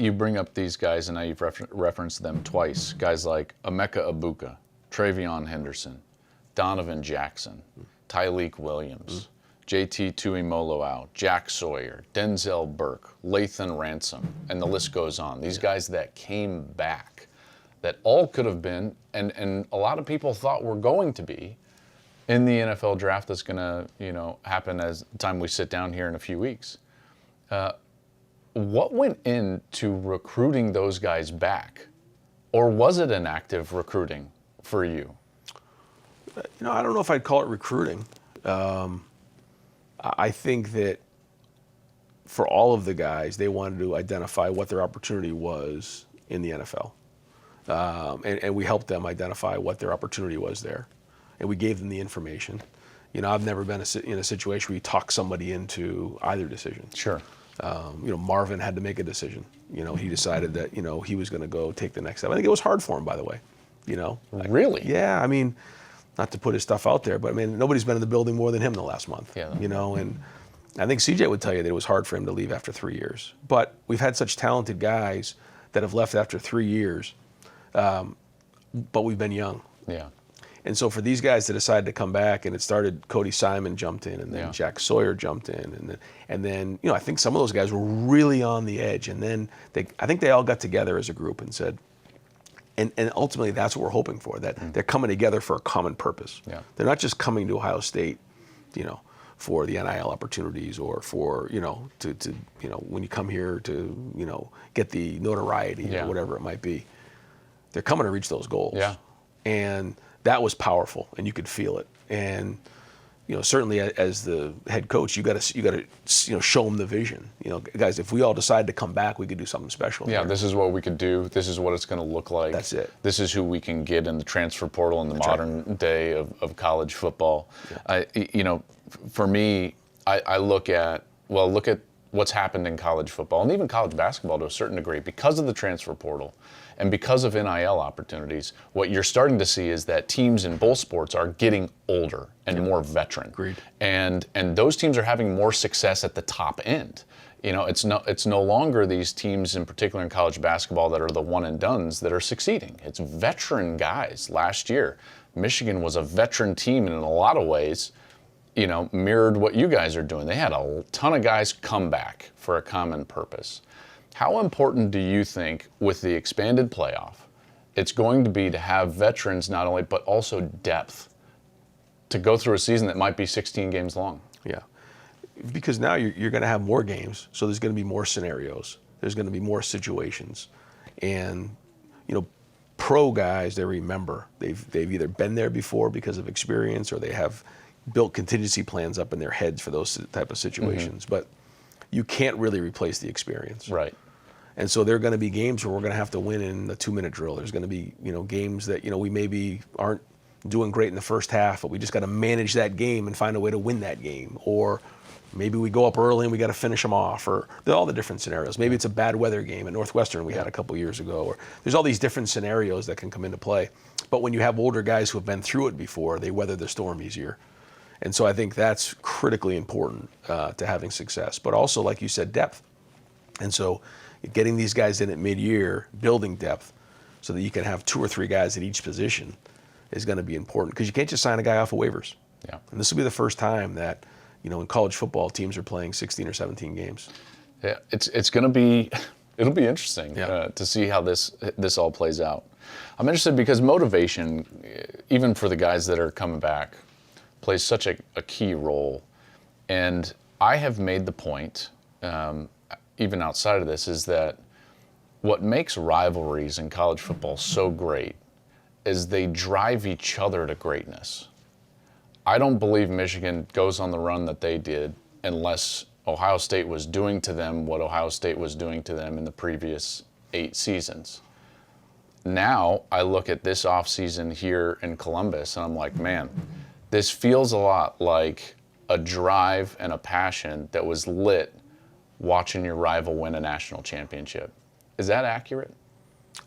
You bring up these guys, and now you've referenced them twice. Guys like Emeka Egbuka, TreVeyon Henderson, Donovan Jackson, Tyleik Williams, JT Tuimoloau, Jack Sawyer, Denzel Burke, Lathan Ransom, and the list goes on. These guys that came back, that all could have been, and a lot of people thought were going to be, in the NFL draft that's going to, happen as the time we sit down here in a few weeks. What went into recruiting those guys back? Or was it an active recruiting for you? I don't know if I'd call it recruiting. I think that for all of the guys, they wanted to identify what their opportunity was in the NFL. And we helped them identify what their opportunity was there. And we gave them the information. I've never been in a situation where you talk somebody into either decision. Sure. Marvin had to make a decision. He decided that, he was going to go take the next step. I think it was hard for him, by the way. Really? Yeah, I mean, not to put his stuff out there, but I mean, nobody's been in the building more than him in the last month. Yeah. And I think CJ would tell you that it was hard for him to leave after 3 years. But we've had such talented guys that have left after 3 years, but we've been young. Yeah. And so for these guys to decide to come back, and it started, Cody Simon jumped in, and then Jack Sawyer jumped in, and then I think some of those guys were really on the edge, and then I think they all got together as a group and said, and ultimately that's what we're hoping for, that they're coming together for a common purpose. Yeah. They're not just coming to Ohio State, for the NIL opportunities or for, to when you come here to, get the notoriety or whatever it might be. They're coming to reach those goals. Yeah. And that was powerful, and you could feel it. And certainly as the head coach, you got to show them the vision. Guys, if we all decide to come back, we could do something special. Yeah, here. This is what we could do. This is what it's going to look like. That's it. This is who we can get in the transfer portal in the modern day of college football. Yeah. For me, I look at what's happened in college football and even college basketball to a certain degree because of the transfer portal. And because of NIL opportunities, what you're starting to see is that teams in both sports are getting older and more veteran. Agreed. And those teams are having more success at the top end. It's no longer these teams, in particular in college basketball, that are the one and dones that are succeeding. It's veteran guys. Last year, Michigan was a veteran team, and in a lot of ways, mirrored what you guys are doing. They had a ton of guys come back for a common purpose. How important do you think, with the expanded playoff, it's going to be to have veterans not only, but also depth to go through a season that might be 16 games long? Yeah, because now you're going to have more games, so there's going to be more scenarios. There's going to be more situations. And, pro guys, they remember. They've either been there before because of experience, or they have built contingency plans up in their heads for those type of situations. But you can't really replace the experience. Right. And so there are going to be games where we're going to have to win in the 2-minute drill. There's going to be, games that, we maybe aren't doing great in the first half, but we just got to manage that game and find a way to win that game. Or maybe we go up early and we got to finish them off. Or all the different scenarios. Maybe it's a bad weather game at Northwestern we had a couple years ago. Or there's all these different scenarios that can come into play. But when you have older guys who have been through it before, they weather the storm easier. And so I think that's critically important to having success. But also, like you said, depth. And so getting these guys in at mid-year, building depth, so that you can have 2 or 3 guys at each position is going to be important. Because you can't just sign a guy off of waivers. Yeah. And this will be the first time that, in college football, teams are playing 16 or 17 games. Yeah, it's going to be, it'll be interesting to see how this all plays out. I'm interested because motivation, even for the guys that are coming back, plays such a key role. And I have made the point, even outside of this, is that what makes rivalries in college football so great is they drive each other to greatness. I don't believe Michigan goes on the run that they did unless Ohio State was doing to them what Ohio State was doing to them in the previous 8 seasons. Now I look at this offseason here in Columbus and I'm like, man, this feels a lot like a drive and a passion that was lit watching your rival win a national championship. Is that accurate?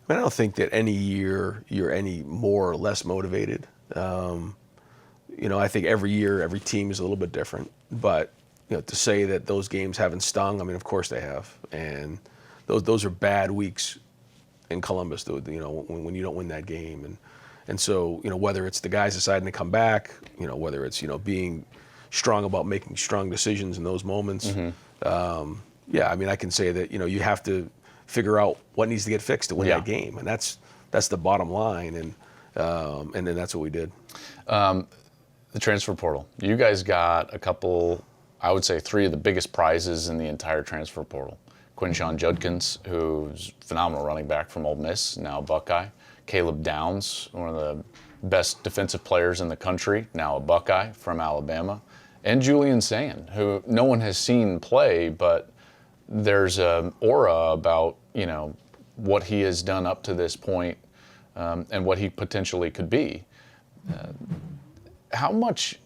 I don't think that any year you're any more or less motivated. I think every year, every team is a little bit different. But to say that those games haven't stung, I mean, of course they have. And those are bad weeks in Columbus, you know, when you don't win that game. And so, you know, whether it's the guys deciding to come back, you know, whether it's, you know, being strong about making strong decisions in those moments. Yeah, I mean, I can say that, you know, you have to figure out what needs to get fixed to win that game. And that's the bottom line. And then that's what we did. The transfer portal. You guys got a couple, I would say 3 of the biggest prizes in the entire transfer portal. Quinshon Judkins, who's a phenomenal running back from Ole Miss, now a Buckeye. Caleb Downs, one of the best defensive players in the country, now a Buckeye from Alabama. And Julian Sayin, who no one has seen play, but there's an aura about, you know, what he has done up to this point and what he potentially could be. How much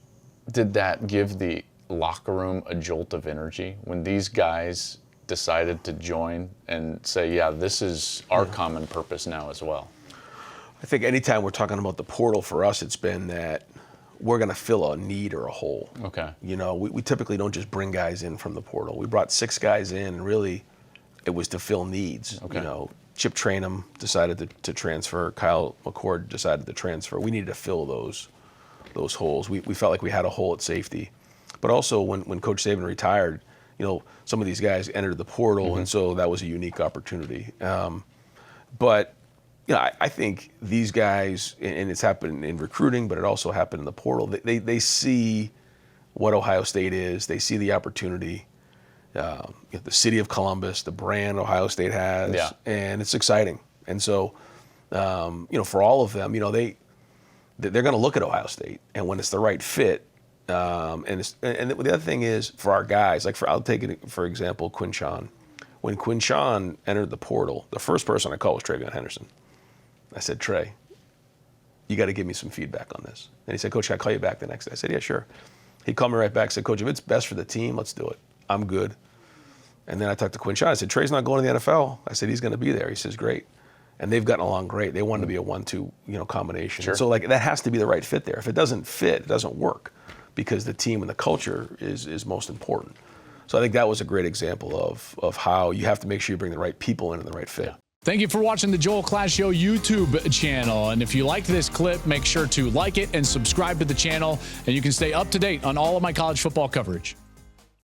did that give the locker room a jolt of energy when these guys decided to join and say, yeah, this is our common purpose now as well? I think anytime we're talking about the portal for us, it's been that we're going to fill a need or a hole. Okay. You know, we typically don't just bring guys in from the portal. We brought 6 guys in, and really it was to fill needs. Okay. You know, Chip Trainum decided to transfer. Kyle McCord decided to transfer. We needed to fill those holes. We felt like we had a hole at safety. But also when Coach Saban retired, you know, some of these guys entered the portal, and so that was a unique opportunity. But you know, I think these guys, and it's happened in recruiting, but it also happened in the portal. They see what Ohio State is. They see the opportunity, you know, the city of Columbus, the brand Ohio State has, and it's exciting. And so, you know, for all of them, you know, they're going to look at Ohio State, and when it's the right fit. And the other thing is for our guys, like I'll take it for example, Quinshon. When Quinshon entered the portal, the first person I called was TreVeyon Henderson. I said, Trey, you got to give me some feedback on this. And he said, Coach, can I call you back the next day? I said, yeah, sure. He called me right back, said, Coach, if it's best for the team, let's do it. I'm good. And then I talked to Quinshon. I said, Trey's not going to the NFL. I said, he's going to be there. He says, great. And they've gotten along great. They wanted to be a 1-2, you know, combination. Sure. So like that has to be the right fit there. If it doesn't fit, it doesn't work, because the team and the culture is most important. So I think that was a great example of how you have to make sure you bring the right people in and the right fit. Yeah. Thank you for watching the Joel Klatt Show YouTube channel. And if you liked this clip, make sure to like it and subscribe to the channel, and you can stay up to date on all of my college football coverage.